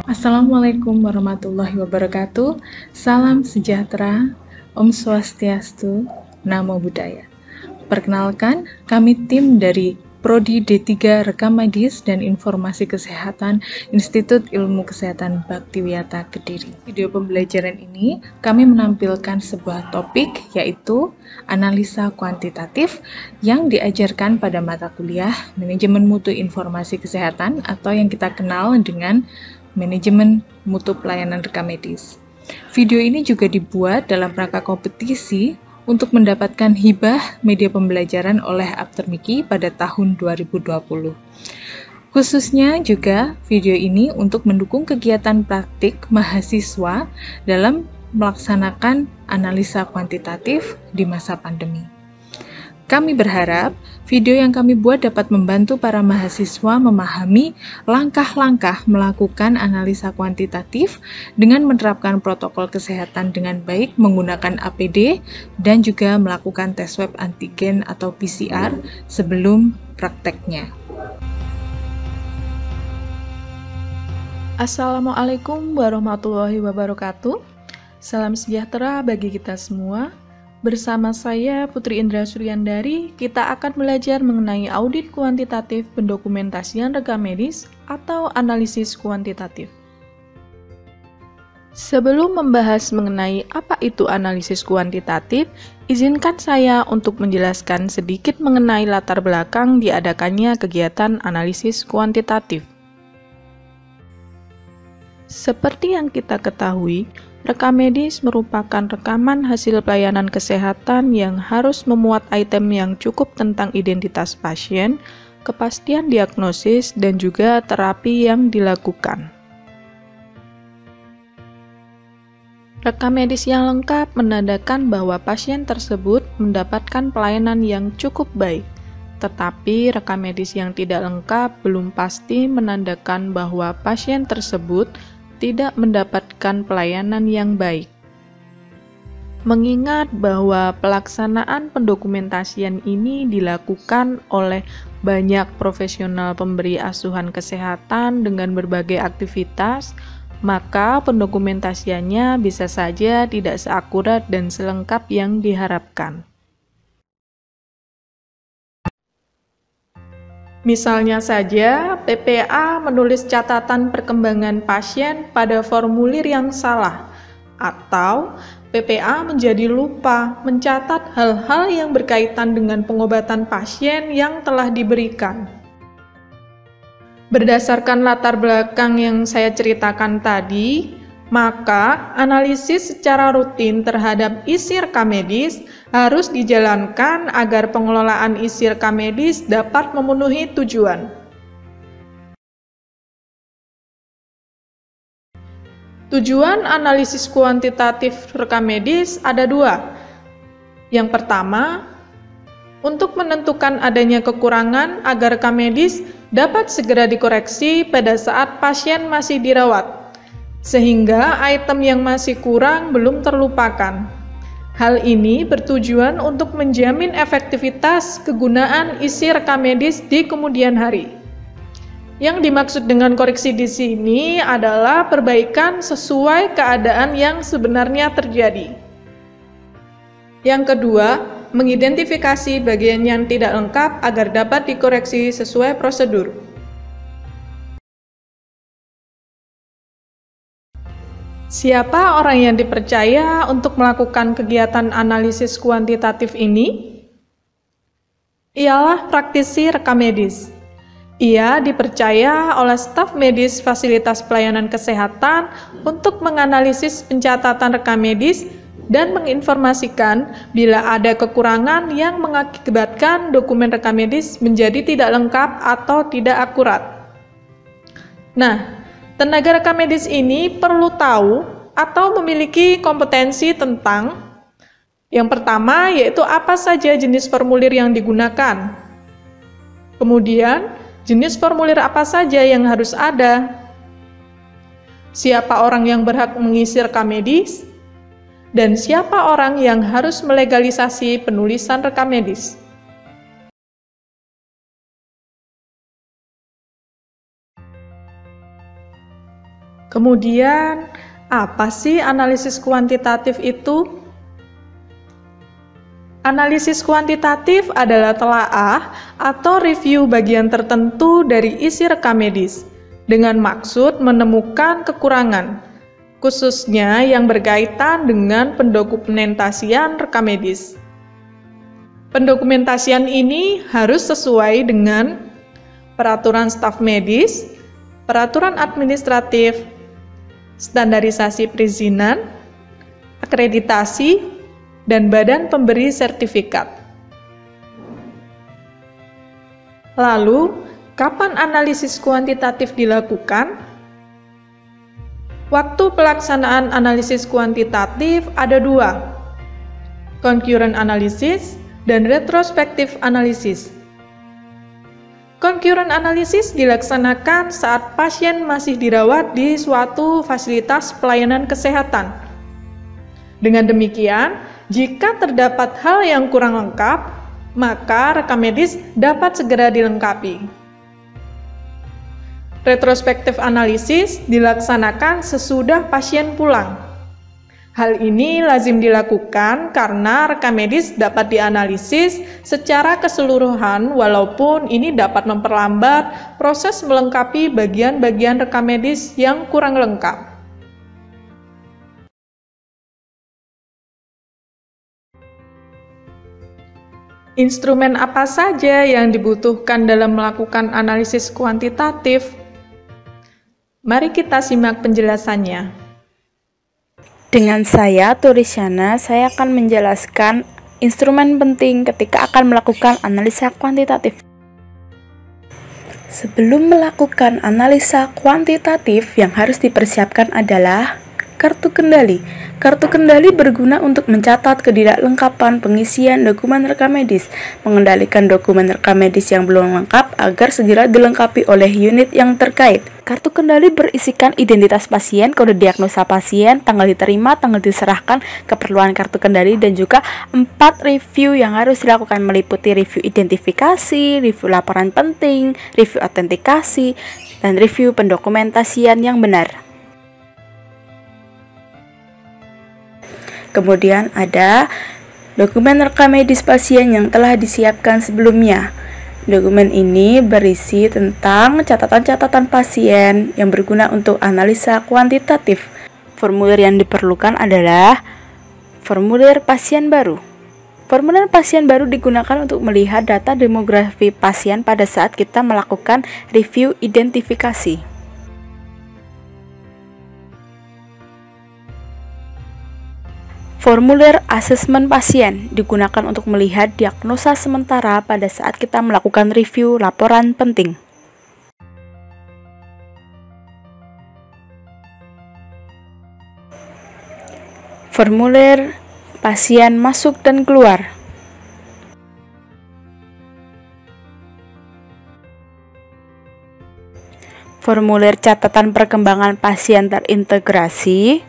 Assalamualaikum warahmatullahi wabarakatuh. Salam sejahtera, Om Swastiastu, Namo Buddhaya. Perkenalkan, kami tim dari Prodi D3 Rekam Medis dan Informasi Kesehatan Institut Ilmu Kesehatan Bhaktiwiyata Kediri. Video pembelajaran ini kami menampilkan sebuah topik yaitu analisa kuantitatif yang diajarkan pada mata kuliah Manajemen Mutu Informasi Kesehatan atau yang kita kenal dengan Manajemen Mutu Pelayanan Rekam Medis. Video ini juga dibuat dalam rangka kompetisi untuk mendapatkan hibah media pembelajaran oleh Aptermiki pada tahun 2020. Khususnya juga video ini untuk mendukung kegiatan praktik mahasiswa dalam melaksanakan analisa kuantitatif di masa pandemi. Kami berharap video yang kami buat dapat membantu para mahasiswa memahami langkah-langkah melakukan analisa kuantitatif dengan menerapkan protokol kesehatan dengan baik menggunakan APD dan juga melakukan tes swab antigen atau PCR sebelum prakteknya. Assalamualaikum warahmatullahi wabarakatuh. Salam sejahtera bagi kita semua. Bersama saya Putri Indra Suryandari, kita akan belajar mengenai audit kuantitatif pendokumentasian rekam medis atau analisis kuantitatif. Sebelum membahas mengenai apa itu analisis kuantitatif, izinkan saya untuk menjelaskan sedikit mengenai latar belakang diadakannya kegiatan analisis kuantitatif. Seperti yang kita ketahui, rekam medis merupakan rekaman hasil pelayanan kesehatan yang harus memuat item yang cukup tentang identitas pasien, kepastian diagnosis, dan juga terapi yang dilakukan. Rekam medis yang lengkap menandakan bahwa pasien tersebut mendapatkan pelayanan yang cukup baik, tetapi rekam medis yang tidak lengkap belum pasti menandakan bahwa pasien tersebut tidak mendapatkan pelayanan yang baik. Mengingat bahwa pelaksanaan pendokumentasian ini dilakukan oleh banyak profesional pemberi asuhan kesehatan dengan berbagai aktivitas, maka pendokumentasiannya bisa saja tidak seakurat dan selengkap yang diharapkan. Misalnya saja, PPA menulis catatan perkembangan pasien pada formulir yang salah, atau PPA menjadi lupa mencatat hal-hal yang berkaitan dengan pengobatan pasien yang telah diberikan. Berdasarkan latar belakang yang saya ceritakan tadi, maka analisis secara rutin terhadap isi rekam medis harus dijalankan agar pengelolaan isi rekam medis dapat memenuhi tujuan. Tujuan analisis kuantitatif rekam medis ada dua. Yang pertama, untuk menentukan adanya kekurangan agar rekam medis dapat segera dikoreksi pada saat pasien masih dirawat, sehingga item yang masih kurang belum terlupakan. Hal ini bertujuan untuk menjamin efektivitas kegunaan isi rekam medis di kemudian hari. Yang dimaksud dengan koreksi di sini adalah perbaikan sesuai keadaan yang sebenarnya terjadi. Yang kedua, mengidentifikasi bagian yang tidak lengkap agar dapat dikoreksi sesuai prosedur. Siapa orang yang dipercaya untuk melakukan kegiatan analisis kuantitatif ini? Ialah praktisi rekam medis. Ia dipercaya oleh staf medis fasilitas pelayanan kesehatan untuk menganalisis pencatatan rekam medis dan menginformasikan bila ada kekurangan yang mengakibatkan dokumen rekam medis menjadi tidak lengkap atau tidak akurat. Nah, tenaga rekam medis ini perlu tahu atau memiliki kompetensi tentang yang pertama yaitu apa saja jenis formulir yang digunakan. Kemudian, jenis formulir apa saja yang harus ada. Siapa orang yang berhak mengisi rekam medis dan siapa orang yang harus melegalisasi penulisan rekam medis. Kemudian, apa sih analisis kuantitatif itu? Analisis kuantitatif adalah telaah atau review bagian tertentu dari isi rekam medis dengan maksud menemukan kekurangan, khususnya yang berkaitan dengan pendokumentasian rekam medis. Pendokumentasian ini harus sesuai dengan peraturan staf medis, peraturan administratif, standarisasi perizinan, akreditasi, dan badan pemberi sertifikat. Lalu, kapan analisis kuantitatif dilakukan? Waktu pelaksanaan analisis kuantitatif ada dua, concurrent analysis dan retrospective analysis. Concurrent analysis dilaksanakan saat pasien masih dirawat di suatu fasilitas pelayanan kesehatan. Dengan demikian, jika terdapat hal yang kurang lengkap, maka rekam medis dapat segera dilengkapi. Retrospective analysis dilaksanakan sesudah pasien pulang. Hal ini lazim dilakukan karena rekam medis dapat dianalisis secara keseluruhan walaupun ini dapat memperlambat proses melengkapi bagian-bagian rekam medis yang kurang lengkap. Instrumen apa saja yang dibutuhkan dalam melakukan analisis kuantitatif? Mari kita simak penjelasannya. Dengan saya, Turisyana, saya akan menjelaskan instrumen penting ketika akan melakukan analisa kuantitatif. Sebelum melakukan analisa kuantitatif, yang harus dipersiapkan adalah kartu kendali. Kartu kendali berguna untuk mencatat ketidaklengkapan pengisian dokumen rekam medis, mengendalikan dokumen rekam medis yang belum lengkap agar segera dilengkapi oleh unit yang terkait. Kartu kendali berisikan identitas pasien, kode diagnosa pasien, tanggal diterima, tanggal diserahkan, keperluan kartu kendali, dan juga 4 review yang harus dilakukan meliputi review identifikasi, review laporan penting, review autentikasi, dan review pendokumentasian yang benar. Kemudian ada dokumen rekam medis pasien yang telah disiapkan sebelumnya. Dokumen ini berisi tentang catatan-catatan pasien yang berguna untuk analisa kuantitatif. Formulir yang diperlukan adalah formulir pasien baru. Formulir pasien baru digunakan untuk melihat data demografi pasien pada saat kita melakukan review identifikasi. Formulir asesmen pasien digunakan untuk melihat diagnosa sementara pada saat kita melakukan review laporan penting. Formulir pasien masuk dan keluar. Formulir catatan perkembangan pasien terintegrasi.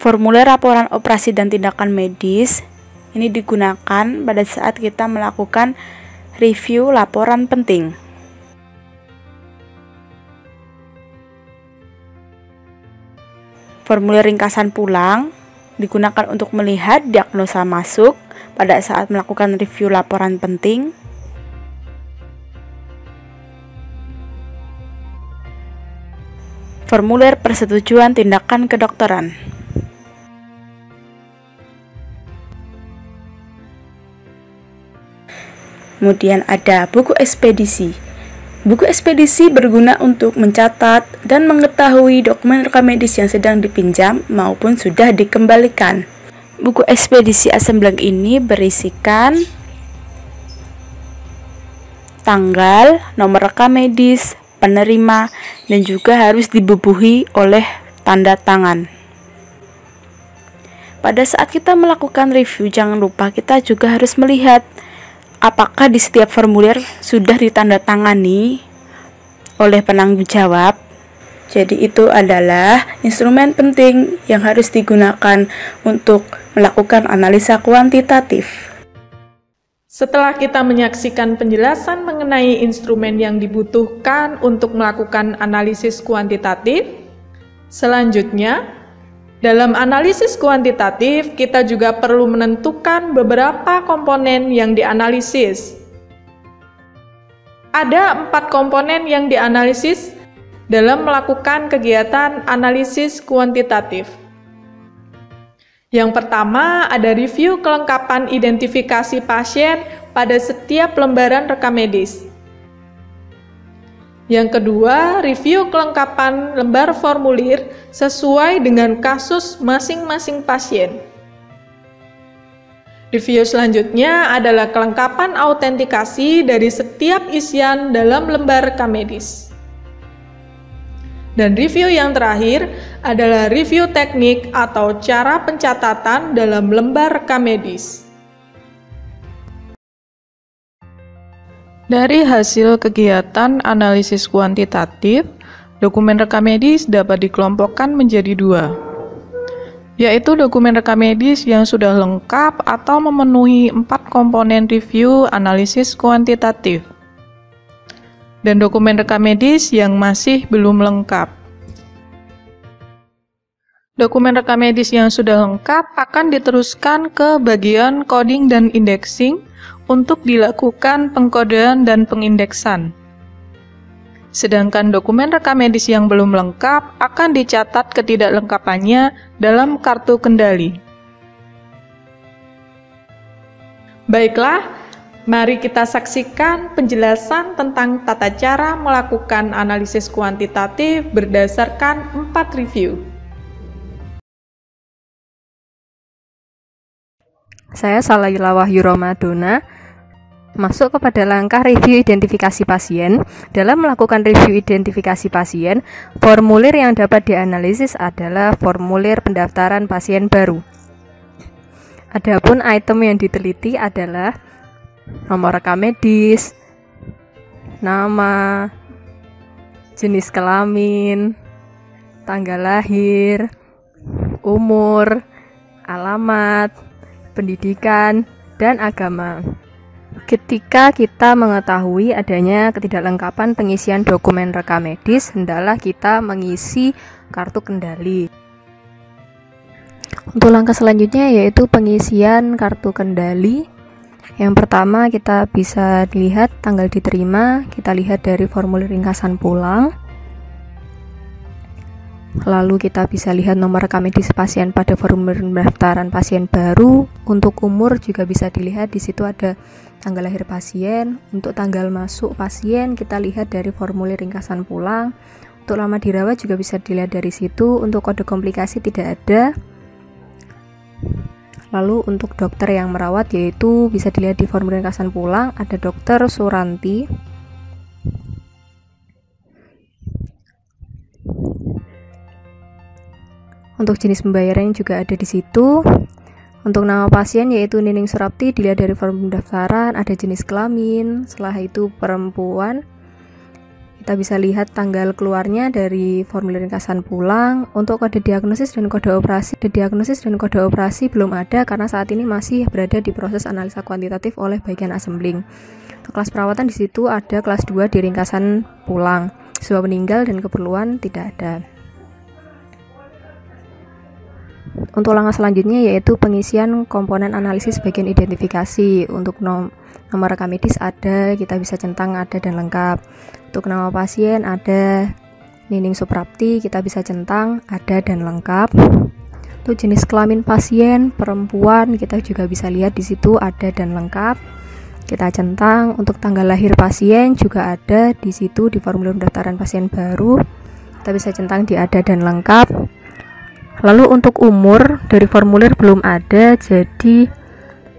Formulir laporan operasi dan tindakan medis ini digunakan pada saat kita melakukan review laporan penting. Formulir ringkasan pulang digunakan untuk melihat diagnosa masuk pada saat melakukan review laporan penting. Formulir persetujuan tindakan kedokteran. Kemudian ada buku ekspedisi. Buku ekspedisi berguna untuk mencatat dan mengetahui dokumen rekam medis yang sedang dipinjam maupun sudah dikembalikan. Buku ekspedisi asam blank ini berisikan tanggal, nomor rekam medis, penerima, dan juga harus dibubuhi oleh tanda tangan. Pada saat kita melakukan review, jangan lupa kita juga harus melihat apakah di setiap formulir sudah ditandatangani oleh penanggung jawab. Jadi itu adalah instrumen penting yang harus digunakan untuk melakukan analisa kuantitatif. Setelah kita menyaksikan penjelasan mengenai instrumen yang dibutuhkan untuk melakukan analisis kuantitatif, selanjutnya, dalam analisis kuantitatif, kita juga perlu menentukan beberapa komponen yang dianalisis. Ada 4 komponen yang dianalisis dalam melakukan kegiatan analisis kuantitatif. Yang pertama, ada review kelengkapan identifikasi pasien pada setiap lembaran rekam medis. Yang kedua, review kelengkapan lembar formulir sesuai dengan kasus masing-masing pasien. Review selanjutnya adalah kelengkapan autentikasi dari setiap isian dalam lembar rekam medis. Dan review yang terakhir adalah review teknik atau cara pencatatan dalam lembar rekam medis. Dari hasil kegiatan analisis kuantitatif, dokumen rekam medis dapat dikelompokkan menjadi 2, yaitu dokumen rekam medis yang sudah lengkap atau memenuhi 4 komponen review analisis kuantitatif, dan dokumen rekam medis yang masih belum lengkap. Dokumen rekam medis yang sudah lengkap akan diteruskan ke bagian coding dan indexing untuk dilakukan pengkodean dan pengindeksan. Sedangkan dokumen rekam medis yang belum lengkap akan dicatat ketidaklengkapannya dalam kartu kendali. Baiklah, mari kita saksikan penjelasan tentang tata cara melakukan analisis kuantitatif berdasarkan 4 review. Saya Salaila Wahyu Romadona. Masuk kepada langkah review identifikasi pasien. Dalam melakukan review identifikasi pasien, formulir yang dapat dianalisis adalah formulir pendaftaran pasien baru. Adapun item yang diteliti adalah nomor rekam medis, nama, jenis kelamin, tanggal lahir, umur, alamat, pendidikan, dan agama. Ketika kita mengetahui adanya ketidaklengkapan pengisian dokumen rekam medis, hendaklah kita mengisi kartu kendali. Untuk langkah selanjutnya yaitu pengisian kartu kendali. Yang pertama, kita bisa lihat tanggal diterima, kita lihat dari formulir ringkasan pulang. Lalu kita bisa lihat nomor rekam medis pasien pada formulir pendaftaran pasien baru. Untuk umur juga bisa dilihat, di situ ada tanggal lahir pasien. Untuk tanggal masuk pasien kita lihat dari formulir ringkasan pulang. Untuk lama dirawat juga bisa dilihat dari situ. Untuk kode komplikasi tidak ada. Lalu untuk dokter yang merawat yaitu bisa dilihat di formulir ringkasan pulang, ada Dokter Suranti. Untuk jenis pembayaran juga ada di situ. Untuk nama pasien yaitu Nining Surapti, dilihat dari formulir pendaftaran, ada jenis kelamin, setelah itu perempuan. Kita bisa lihat tanggal keluarnya dari formulir ringkasan pulang. Untuk kode diagnosis dan kode operasi belum ada karena saat ini masih berada di proses analisa kuantitatif oleh bagian assembling. Untuk kelas perawatan di situ ada kelas 2 di ringkasan pulang. Sebab meninggal dan keperluan tidak ada. Untuk langkah selanjutnya yaitu pengisian komponen analisis bagian identifikasi. Untuk nomor rekam medis ada, kita bisa centang ada dan lengkap. Untuk nama pasien ada Nining Suprapti, kita bisa centang ada dan lengkap. Untuk jenis kelamin pasien perempuan, kita juga bisa lihat di situ ada dan lengkap. Kita centang. Untuk tanggal lahir pasien juga ada di situ di formulir pendaftaran pasien baru. Kita bisa centang di ada dan lengkap. Lalu untuk umur dari formulir belum ada, jadi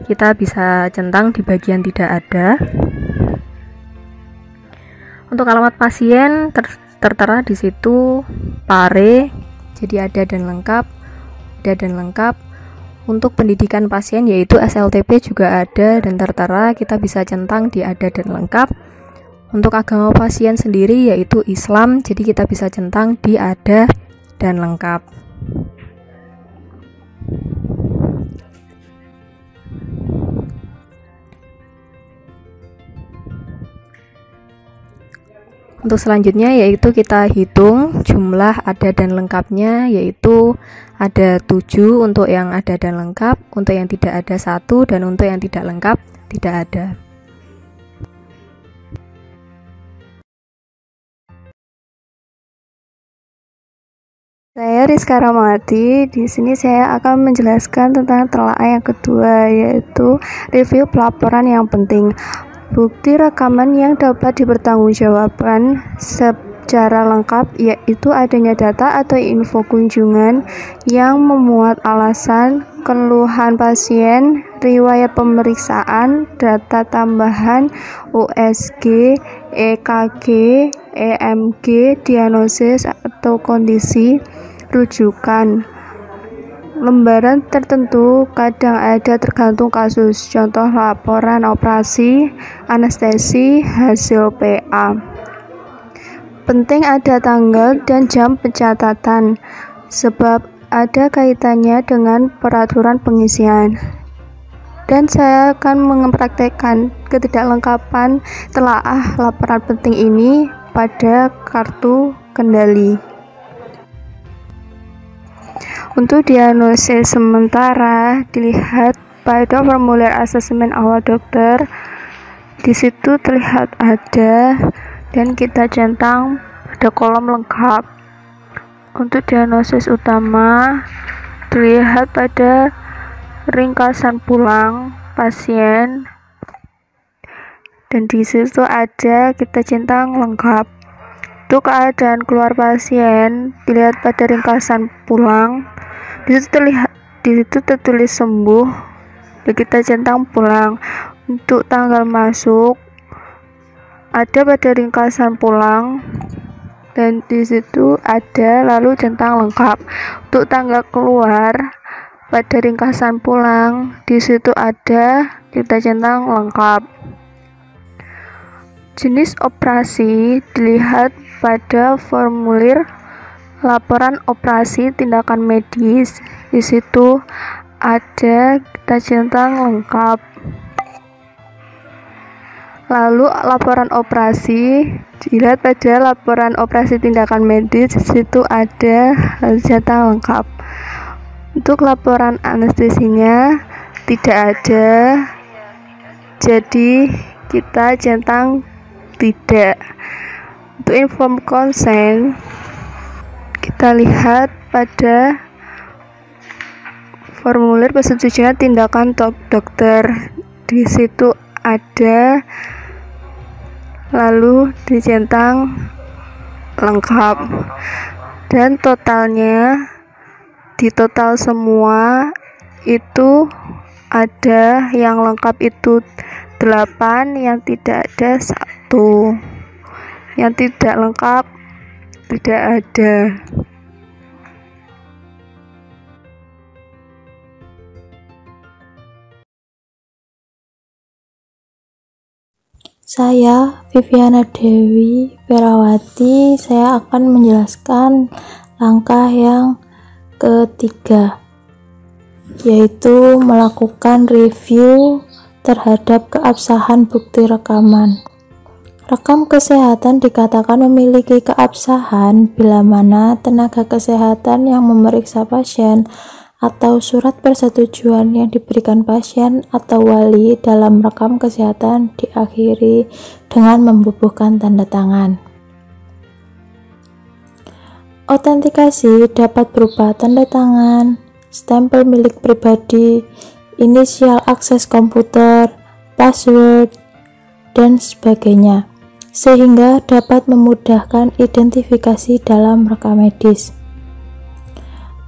kita bisa centang di bagian tidak ada. Untuk alamat pasien tertera di situ pare, jadi ada dan lengkap, Untuk pendidikan pasien yaitu SLTP juga ada dan tertera, kita bisa centang di ada dan lengkap. Untuk agama pasien sendiri yaitu Islam, jadi kita bisa centang di ada dan lengkap. Untuk selanjutnya yaitu kita hitung jumlah ada dan lengkapnya, yaitu ada 7 untuk yang ada dan lengkap, untuk yang tidak ada 1, dan untuk yang tidak lengkap tidak ada. Saya Rizka Ramawati. Di sini saya akan menjelaskan tentang telaah yang kedua, yaitu review pelaporan yang penting. Bukti rekaman yang dapat dipertanggungjawabkan secara lengkap, yaitu adanya data atau info kunjungan yang memuat alasan, keluhan pasien, riwayat pemeriksaan, data tambahan, USG, EKG, EMG, diagnosis atau kondisi, rujukan. Lembaran tertentu kadang ada tergantung kasus, contoh laporan operasi, anestesi, hasil PA. Penting ada tanggal dan jam pencatatan, sebab ada kaitannya dengan peraturan pengisian. Dan saya akan mempraktekkan ketidaklengkapan telaah laporan penting ini pada kartu kendali. Untuk diagnosis sementara, dilihat pada formulir asesmen awal dokter. Di situ terlihat ada dan kita centang pada kolom lengkap. Untuk diagnosis utama, terlihat pada ringkasan pulang pasien, dan di situ ada kita centang lengkap. Untuk keadaan keluar pasien, dilihat pada ringkasan pulang. Di situ tertulis sembuh, dan kita centang pulang. Untuk tanggal masuk ada pada ringkasan pulang, dan di situ ada lalu centang lengkap. Untuk tanggal keluar pada ringkasan pulang, di situ ada kita centang lengkap. Jenis operasi dilihat pada formulir laporan operasi tindakan medis. Di situ ada kita centang lengkap. Lalu laporan operasi dilihat pada laporan operasi tindakan medis. Di situ ada centang lengkap. Untuk laporan anestesinya tidak ada, jadi kita centang tidak. Untuk inform konsen, kita lihat pada formulir persetujuan tindakan dokter. Di situ ada, lalu dicentang lengkap. Dan totalnya, di total semua itu ada yang lengkap itu 8, yang tidak ada 1, yang tidak lengkap tidak ada. Saya Viviana Dewi Perawati. Saya akan menjelaskan langkah yang ketiga, yaitu melakukan review terhadap keabsahan bukti rekaman. Rekam kesehatan dikatakan memiliki keabsahan bila mana tenaga kesehatan yang memeriksa pasien atau surat persetujuan yang diberikan pasien atau wali dalam rekam kesehatan diakhiri dengan membubuhkan tanda tangan. Autentikasi dapat berupa tanda tangan, stempel milik pribadi, inisial akses komputer, password, dan sebagainya, sehingga dapat memudahkan identifikasi dalam rekam medis.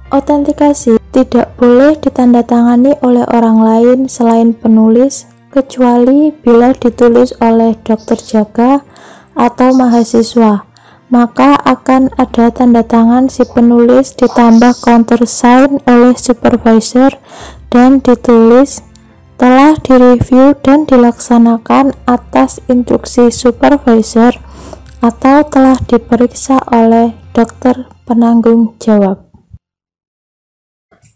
Autentikasi tidak boleh ditandatangani oleh orang lain selain penulis, kecuali bila ditulis oleh dokter jaga atau mahasiswa, maka akan ada tanda tangan si penulis ditambah countersign oleh supervisor dan ditulis telah direview dan dilaksanakan atas instruksi supervisor atau telah diperiksa oleh dokter penanggung jawab.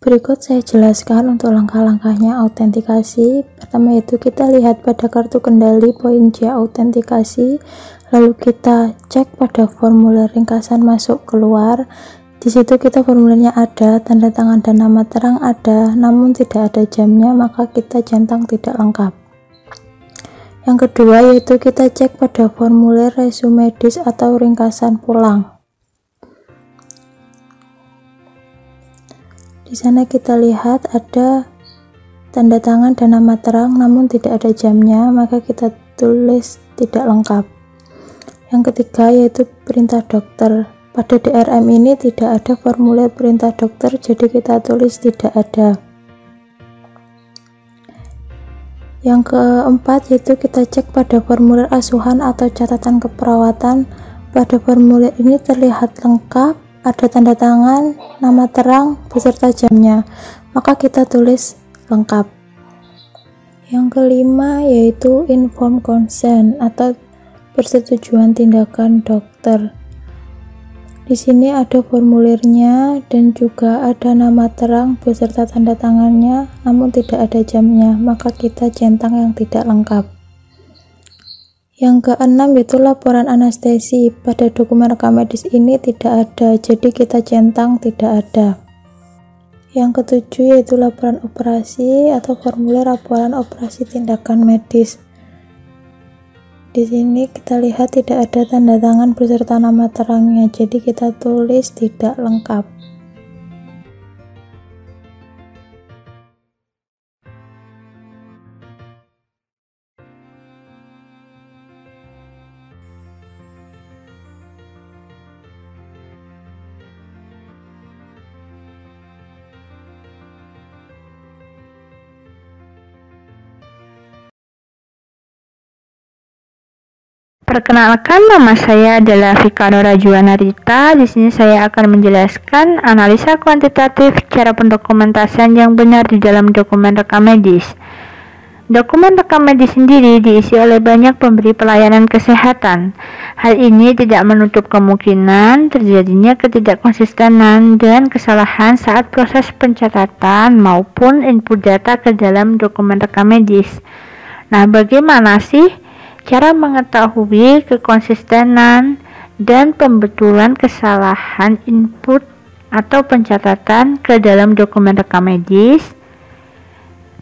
Berikut saya jelaskan untuk langkah-langkahnya autentikasi. Pertama yaitu kita lihat pada kartu kendali poin J autentikasi, lalu kita cek pada formulir ringkasan masuk keluar. Di situ kita formulirnya ada, tanda tangan dan nama terang ada, namun tidak ada jamnya, maka kita centang tidak lengkap. Yang kedua yaitu kita cek pada formulir resume dis atau ringkasan pulang. Di sana kita lihat ada tanda tangan dan nama terang namun tidak ada jamnya, maka kita tulis tidak lengkap. Yang ketiga yaitu perintah dokter. Pada DRM ini tidak ada formulir perintah dokter, jadi kita tulis tidak ada. Yang keempat yaitu kita cek pada formulir asuhan atau catatan keperawatan. Pada formulir ini terlihat lengkap, ada tanda tangan, nama terang, beserta jamnya, maka kita tulis lengkap. Yang kelima yaitu informed consent atau persetujuan tindakan dokter. Di sini ada formulirnya dan juga ada nama terang beserta tanda tangannya, namun tidak ada jamnya, maka kita centang yang tidak lengkap. Yang keenam yaitu laporan anestesi. Pada dokumen rekam medis ini tidak ada, jadi kita centang tidak ada. Yang ketujuh yaitu laporan operasi atau formulir laporan operasi tindakan medis. Di sini kita lihat tidak ada tanda tangan beserta nama terangnya, jadi kita tulis tidak lengkap. Perkenalkan, nama saya adalah Vika Nora Juwana Rita. Di sini saya akan menjelaskan analisa kuantitatif cara pendokumentasian yang benar di dalam dokumen rekam medis. Dokumen rekam medis sendiri diisi oleh banyak pemberi pelayanan kesehatan. Hal ini tidak menutup kemungkinan terjadinya ketidakkonsistenan dan kesalahan saat proses pencatatan maupun input data ke dalam dokumen rekam medis. Nah, bagaimana sih cara mengetahui kekonsistenan dan pembetulan kesalahan input atau pencatatan ke dalam dokumen rekam medis?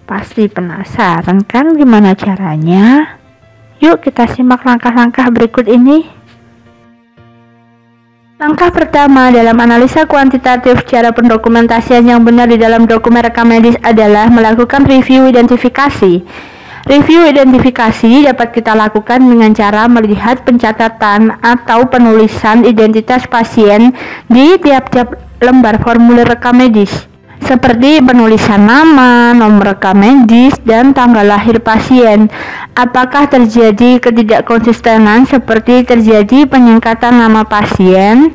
Pasti penasaran kan gimana caranya? Yuk kita simak langkah-langkah berikut ini. Langkah pertama dalam analisa kuantitatif cara pendokumentasian yang benar di dalam dokumen rekam medis adalah melakukan review identifikasi. Review identifikasi dapat kita lakukan dengan cara melihat pencatatan atau penulisan identitas pasien di tiap-tiap lembar formulir rekam medis, seperti penulisan nama, nomor rekam medis, dan tanggal lahir pasien. Apakah terjadi ketidakkonsistenan seperti terjadi penyingkatan nama pasien,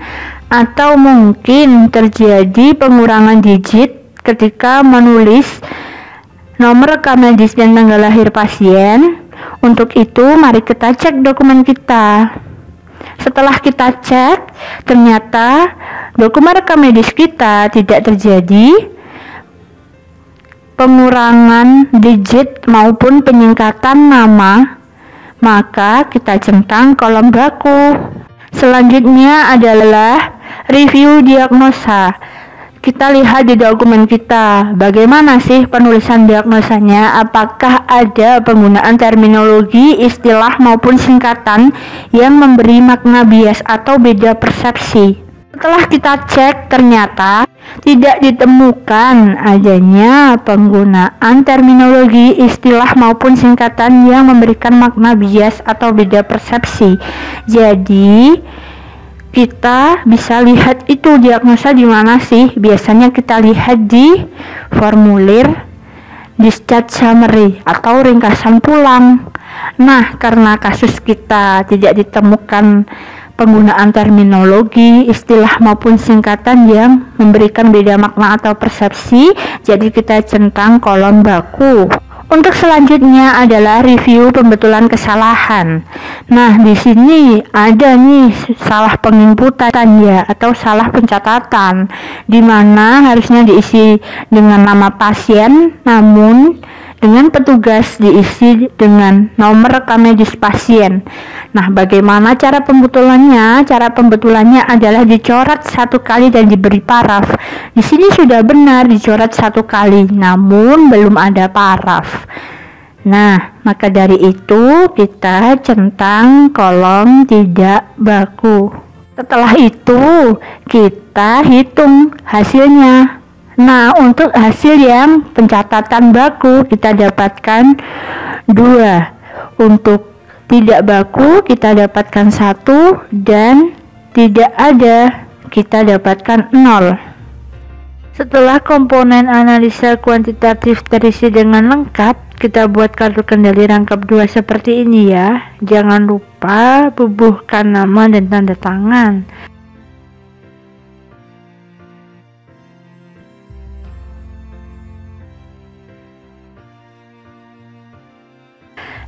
atau mungkin terjadi pengurangan digit ketika menulis nomor rekam medis dan tanggal lahir pasien? Untuk itu, mari kita cek dokumen kita. Setelah kita cek, ternyata dokumen rekam medis kita tidak terjadi pengurangan digit maupun penyingkatan nama, maka kita centang kolom baku. Selanjutnya adalah review diagnosa. Kita lihat di dokumen kita, bagaimana sih penulisan diagnosanya, apakah ada penggunaan terminologi, istilah maupun singkatan yang memberi makna bias atau beda persepsi. Setelah kita cek, ternyata tidak ditemukan adanya penggunaan terminologi, istilah maupun singkatan yang memberikan makna bias atau beda persepsi. Jadi kita bisa lihat itu diagnosa di mana sih? Biasanya kita lihat di formulir discharge summary atau ringkasan pulang. Nah, karena kasus kita tidak ditemukan penggunaan terminologi, istilah maupun singkatan yang memberikan beda makna atau persepsi, jadi kita centang kolom baku. Untuk selanjutnya adalah review pembetulan kesalahan. Nah, di sini ada nih salah penginputan ya atau salah pencatatan, di mana harusnya diisi dengan nama pasien, namun dengan petugas diisi dengan nomor rekam medis pasien. Nah, bagaimana cara pembetulannya? Cara pembetulannya adalah dicoret 1 kali dan diberi paraf. Di sini sudah benar dicoret 1 kali, namun belum ada paraf. Nah, maka dari itu kita centang kolom tidak baku. Setelah itu kita hitung hasilnya. Nah, untuk hasil yang pencatatan baku kita dapatkan 2. Untuk tidak baku kita dapatkan 1 dan tidak ada kita dapatkan 0. Setelah komponen analisa kuantitatif terisi dengan lengkap, kita buat kartu kendali rangkap 2 seperti ini ya. Jangan lupa bubuhkan nama dan tanda tangan.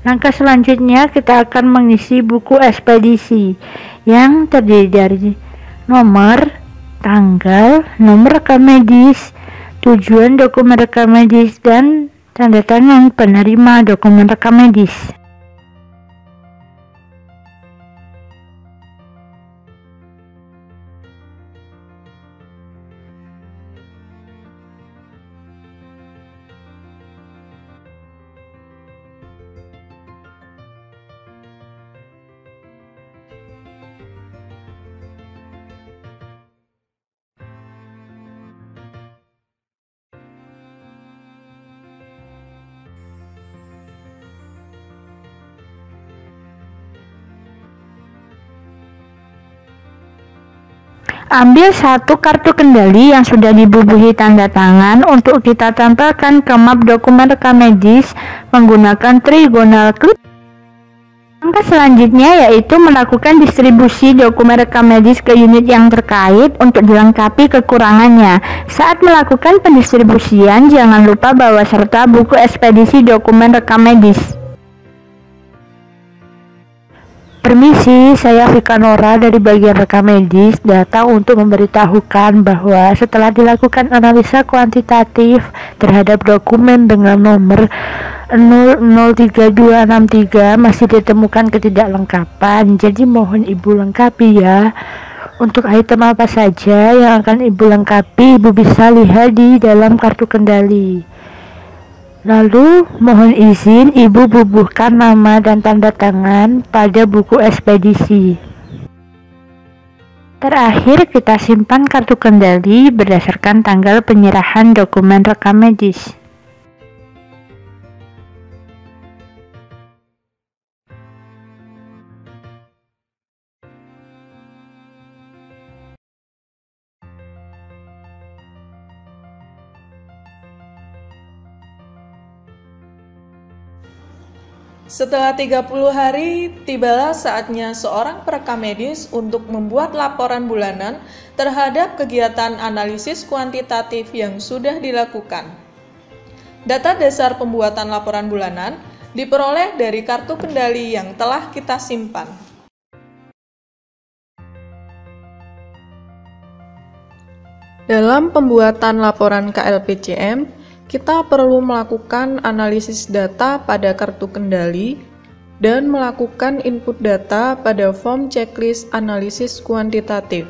Langkah selanjutnya kita akan mengisi buku ekspedisi yang terdiri dari nomor, tanggal, nomor rekam medis, tujuan dokumen rekam medis, dan tanda tangan penerima dokumen rekam medis. Ambil 1 kartu kendali yang sudah dibubuhi tanda tangan untuk kita tempelkan ke map dokumen rekam medis menggunakan trigonal clip. Langkah selanjutnya yaitu melakukan distribusi dokumen rekam medis ke unit yang terkait untuk dilengkapi kekurangannya. Saat melakukan pendistribusian, jangan lupa bawa serta buku ekspedisi dokumen rekam medis. Permisi, saya Vika Nora dari bagian rekam medis datang untuk memberitahukan bahwa setelah dilakukan analisa kuantitatif terhadap dokumen dengan nomor 003263 masih ditemukan ketidaklengkapan. Jadi mohon Ibu lengkapi ya. Untuk item apa saja yang akan Ibu lengkapi, Ibu bisa lihat di dalam kartu kendali. Lalu mohon izin Ibu bubuhkan nama dan tanda tangan pada buku ekspedisi. Terakhir kita simpan kartu kendali berdasarkan tanggal penyerahan dokumen rekam medis. Setelah 30 hari, tibalah saatnya seorang perekam medis untuk membuat laporan bulanan terhadap kegiatan analisis kuantitatif yang sudah dilakukan. Data dasar pembuatan laporan bulanan diperoleh dari kartu kendali yang telah kita simpan. Dalam pembuatan laporan KLPCM, kita perlu melakukan analisis data pada kartu kendali dan melakukan input data pada form checklist analisis kuantitatif.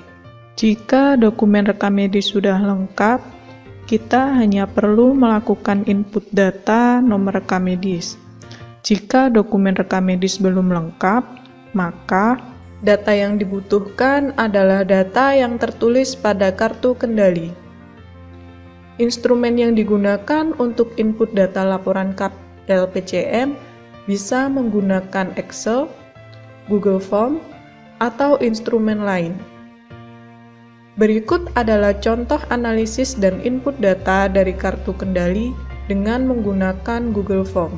Jika dokumen rekam medis sudah lengkap, kita hanya perlu melakukan input data nomor rekam medis. Jika dokumen rekam medis belum lengkap, maka data yang dibutuhkan adalah data yang tertulis pada kartu kendali. Instrumen yang digunakan untuk input data laporan KLPCM bisa menggunakan Excel, Google Form, atau instrumen lain. Berikut adalah contoh analisis dan input data dari kartu kendali dengan menggunakan Google Form.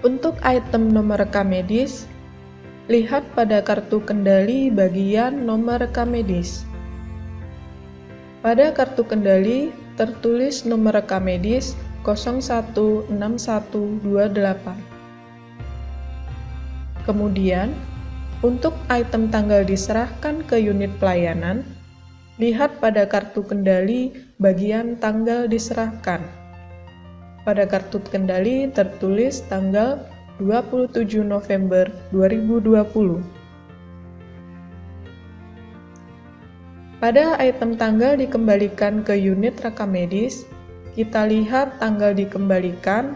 Untuk item nomor rekam medis, lihat pada kartu kendali bagian nomor rekam medis. Pada kartu kendali, tertulis nomor rekam medis 016128. Kemudian, untuk item tanggal diserahkan ke unit pelayanan, lihat pada kartu kendali bagian tanggal diserahkan. Pada kartu kendali tertulis tanggal 27 November 2020. Pada item tanggal dikembalikan ke unit rekam medis, kita lihat tanggal dikembalikan,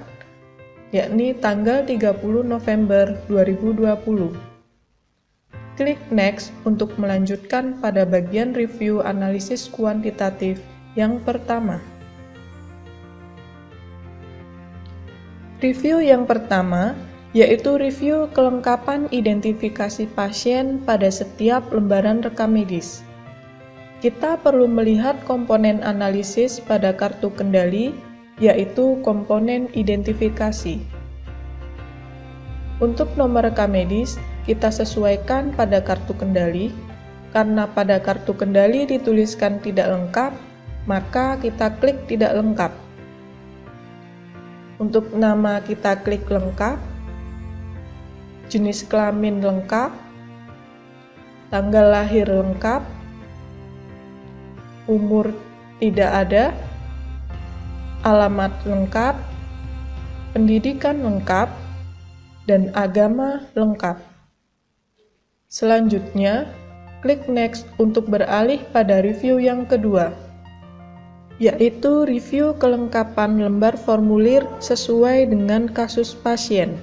yakni tanggal 30 November 2020. Klik Next untuk melanjutkan pada bagian review analisis kuantitatif yang pertama. Review yang pertama yaitu review kelengkapan identifikasi pasien pada setiap lembaran rekam medis. Kita perlu melihat komponen analisis pada kartu kendali, yaitu komponen identifikasi. Untuk nomor rekam medis, kita sesuaikan pada kartu kendali. Karena pada kartu kendali dituliskan tidak lengkap, maka kita klik tidak lengkap. Untuk nama kita klik lengkap, jenis kelamin lengkap, tanggal lahir lengkap, umur tidak ada, alamat lengkap, pendidikan lengkap, dan agama lengkap. Selanjutnya, klik Next untuk beralih pada review yang kedua, yaitu review kelengkapan lembar formulir sesuai dengan kasus pasien.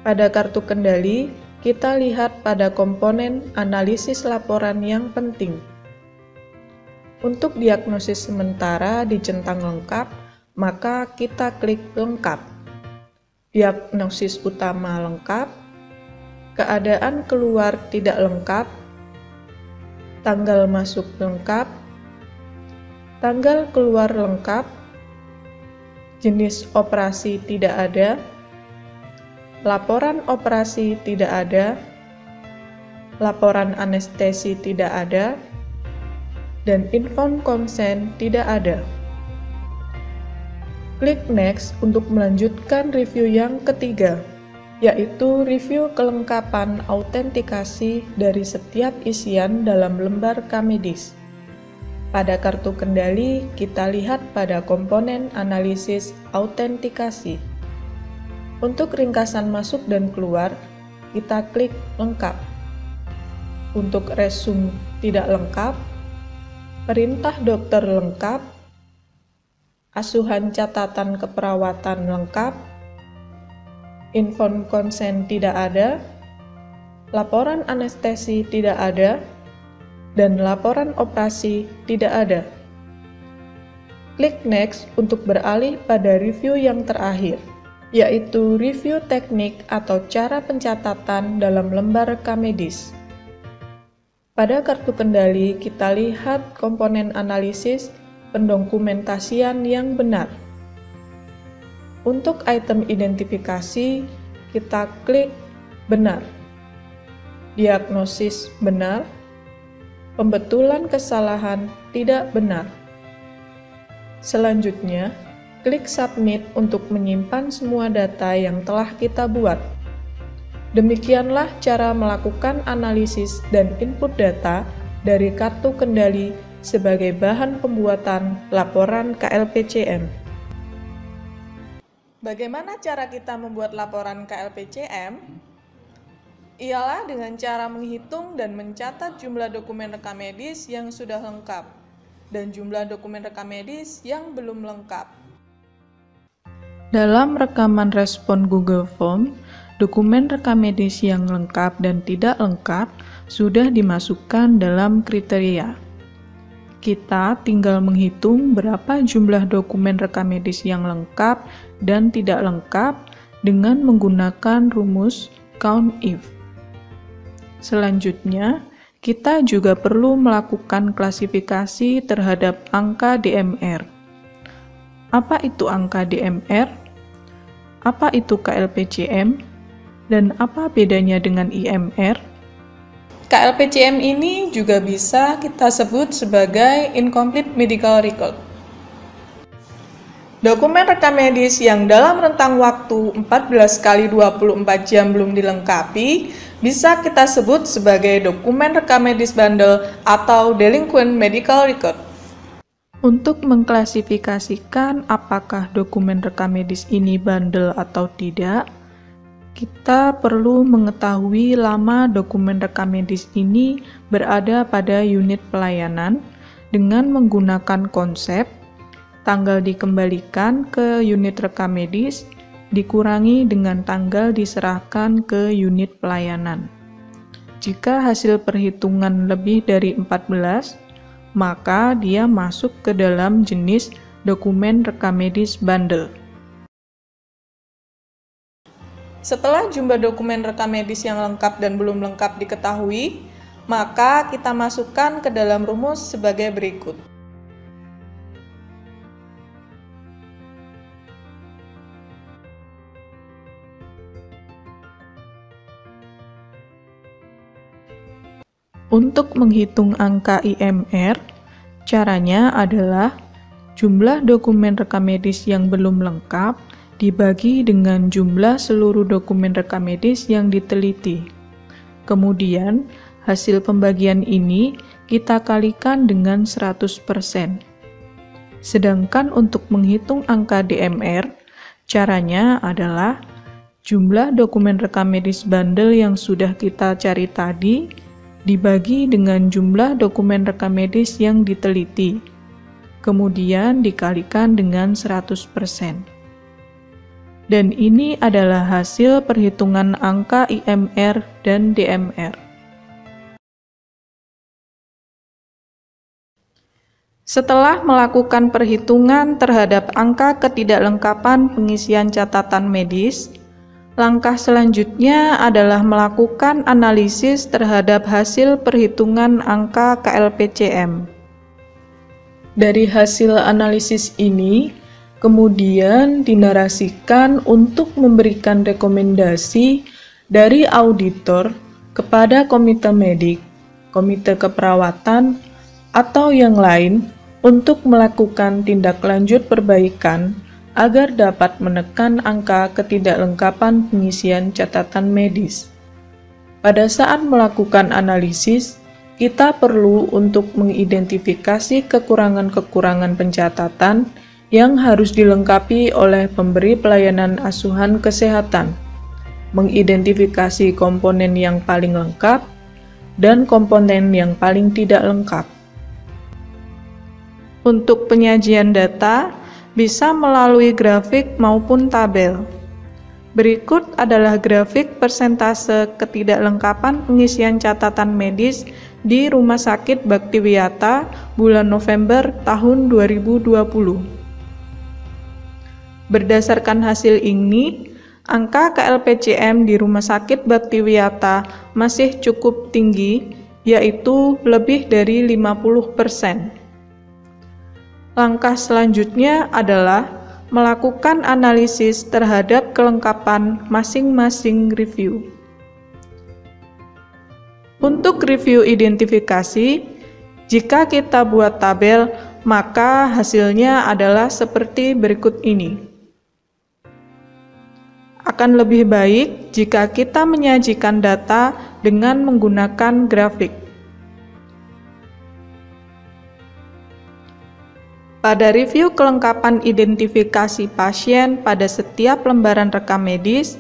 Pada kartu kendali, kita lihat pada komponen analisis laporan yang penting. Untuk diagnosis sementara di centang lengkap, maka kita klik lengkap. Diagnosis utama lengkap, keadaan keluar tidak lengkap, tanggal masuk lengkap, tanggal keluar lengkap, jenis operasi tidak ada, laporan operasi tidak ada, laporan anestesi tidak ada, dan inform konsen tidak ada. Klik Next untuk melanjutkan review yang ketiga, yaitu review kelengkapan autentikasi dari setiap isian dalam lembar rekam medis. Pada kartu kendali, kita lihat pada komponen analisis autentikasi. Untuk ringkasan masuk dan keluar, kita klik lengkap. Untuk resume tidak lengkap, perintah dokter lengkap, asuhan catatan keperawatan lengkap, inform konsen tidak ada, laporan anestesi tidak ada, dan laporan operasi tidak ada. Klik Next untuk beralih pada review yang terakhir, yaitu review teknik atau cara pencatatan dalam lembar rekam medis. Pada kartu kendali, kita lihat komponen analisis pendokumentasian yang benar. Untuk item identifikasi, kita klik benar. Diagnosis benar. Pembetulan kesalahan tidak benar. Selanjutnya, klik submit untuk menyimpan semua data yang telah kita buat. Demikianlah cara melakukan analisis dan input data dari kartu kendali sebagai bahan pembuatan laporan KLPCM. Bagaimana cara kita membuat laporan KLPCM? Ialah dengan cara menghitung dan mencatat jumlah dokumen rekam medis yang sudah lengkap dan jumlah dokumen rekam medis yang belum lengkap. Dalam rekaman respon Google Form, dokumen rekam medis yang lengkap dan tidak lengkap sudah dimasukkan dalam kriteria. Kita tinggal menghitung berapa jumlah dokumen rekam medis yang lengkap dan tidak lengkap dengan menggunakan rumus COUNTIF. Selanjutnya, kita juga perlu melakukan klasifikasi terhadap angka DMR. Apa itu angka DMR? Apa itu KLPCM? Dan apa bedanya dengan IMR? KLPCM ini juga bisa kita sebut sebagai Incomplete Medical Record. Dokumen rekam medis yang dalam rentang waktu 14 kali 24 jam belum dilengkapi bisa kita sebut sebagai dokumen rekam medis bandel atau delinquent medical record. Untuk mengklasifikasikan apakah dokumen rekam medis ini bandel atau tidak, kita perlu mengetahui lama dokumen rekam medis ini berada pada unit pelayanan dengan menggunakan konsep tanggal dikembalikan ke unit rekam medis dikurangi dengan tanggal diserahkan ke unit pelayanan. Jika hasil perhitungan lebih dari 14, maka dia masuk ke dalam jenis dokumen rekam medis bandel. Setelah jumlah dokumen rekam medis yang lengkap dan belum lengkap diketahui, maka kita masukkan ke dalam rumus sebagai berikut. Untuk menghitung angka IMR, caranya adalah jumlah dokumen rekam medis yang belum lengkap dibagi dengan jumlah seluruh dokumen rekam medis yang diteliti. Kemudian, hasil pembagian ini kita kalikan dengan 100%. Sedangkan untuk menghitung angka DMR, caranya adalah jumlah dokumen rekam medis bandel yang sudah kita cari tadi dibagi dengan jumlah dokumen rekam medis yang diteliti, kemudian dikalikan dengan 100%. Dan ini adalah hasil perhitungan angka IMR dan DMR. Setelah melakukan perhitungan terhadap angka ketidaklengkapan pengisian catatan medis, langkah selanjutnya adalah melakukan analisis terhadap hasil perhitungan angka KLPCM. Dari hasil analisis ini, kemudian dinarasikan untuk memberikan rekomendasi dari auditor kepada komite medik, komite keperawatan, atau yang lain untuk melakukan tindak lanjut perbaikan agar dapat menekan angka ketidaklengkapan pengisian catatan medis. Pada saat melakukan analisis, kita perlu untuk mengidentifikasi kekurangan-kekurangan pencatatan yang harus dilengkapi oleh pemberi pelayanan asuhan kesehatan, mengidentifikasi komponen yang paling lengkap, dan komponen yang paling tidak lengkap. Untuk penyajian data, bisa melalui grafik maupun tabel. Berikut adalah grafik persentase ketidaklengkapan pengisian catatan medis di Rumah Sakit Bhaktiwiyata bulan November tahun 2020. Berdasarkan hasil ini, angka KLPCM di Rumah Sakit Bhaktiwiyata masih cukup tinggi, yaitu lebih dari 50%. Langkah selanjutnya adalah melakukan analisis terhadap kelengkapan masing-masing review. Untuk review identifikasi, jika kita buat tabel, maka hasilnya adalah seperti berikut ini. Akan lebih baik jika kita menyajikan data dengan menggunakan grafik. Pada review kelengkapan identifikasi pasien pada setiap lembaran rekam medis,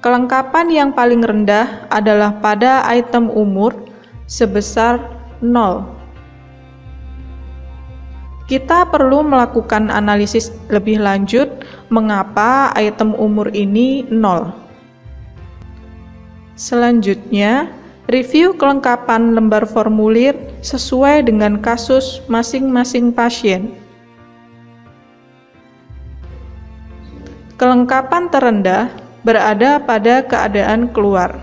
kelengkapan yang paling rendah adalah pada item umur sebesar 0. Kita perlu melakukan analisis lebih lanjut mengapa item umur ini 0. Selanjutnya, review kelengkapan lembar formulir sesuai dengan kasus masing-masing pasien. Kelengkapan terendah berada pada keadaan keluar.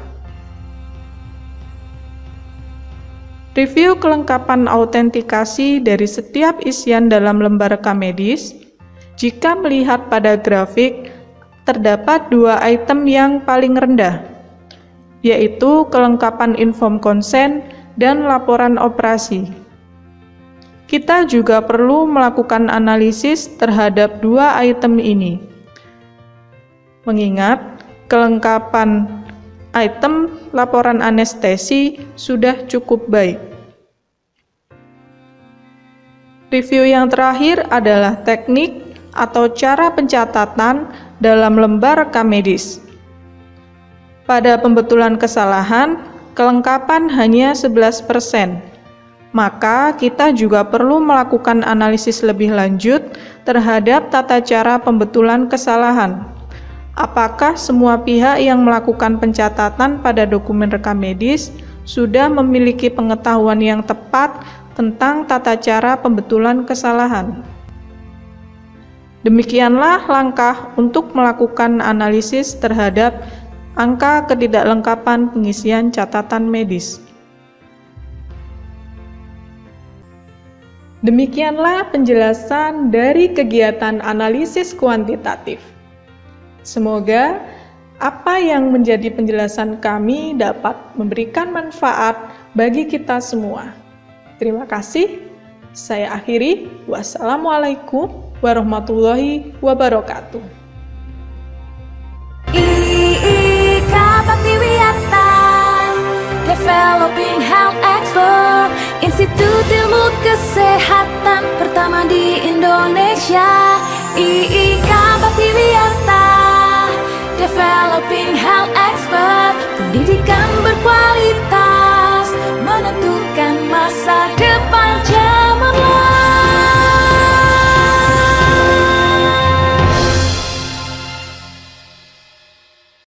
Review kelengkapan autentikasi dari setiap isian dalam lembar rekam medis. Jika melihat pada grafik, terdapat dua item yang paling rendah, yaitu kelengkapan inform konsen dan laporan operasi. Kita juga perlu melakukan analisis terhadap dua item ini. Mengingat kelengkapan item laporan anestesi sudah cukup baik. Review yang terakhir adalah teknik atau cara pencatatan dalam lembar rekam medis. Pada pembetulan kesalahan, kelengkapan hanya 11%. Maka kita juga perlu melakukan analisis lebih lanjut terhadap tata cara pembetulan kesalahan. Apakah semua pihak yang melakukan pencatatan pada dokumen rekam medis sudah memiliki pengetahuan yang tepat tentang tata cara pembetulan kesalahan? Demikianlah langkah untuk melakukan analisis terhadap angka ketidaklengkapan pengisian catatan medis. Demikianlah penjelasan dari kegiatan analisis kuantitatif. Semoga apa yang menjadi penjelasan kami dapat memberikan manfaat bagi kita semua. Terima kasih. Saya akhiri. Wassalamualaikum warahmatullahi wabarakatuh. Developing Health Expert, Institut Ilmu Kesehatan pertama di Indonesia. IIK Baktiwiata, Developing Health Expert, pendidikan berkualitas menentukan masa depan.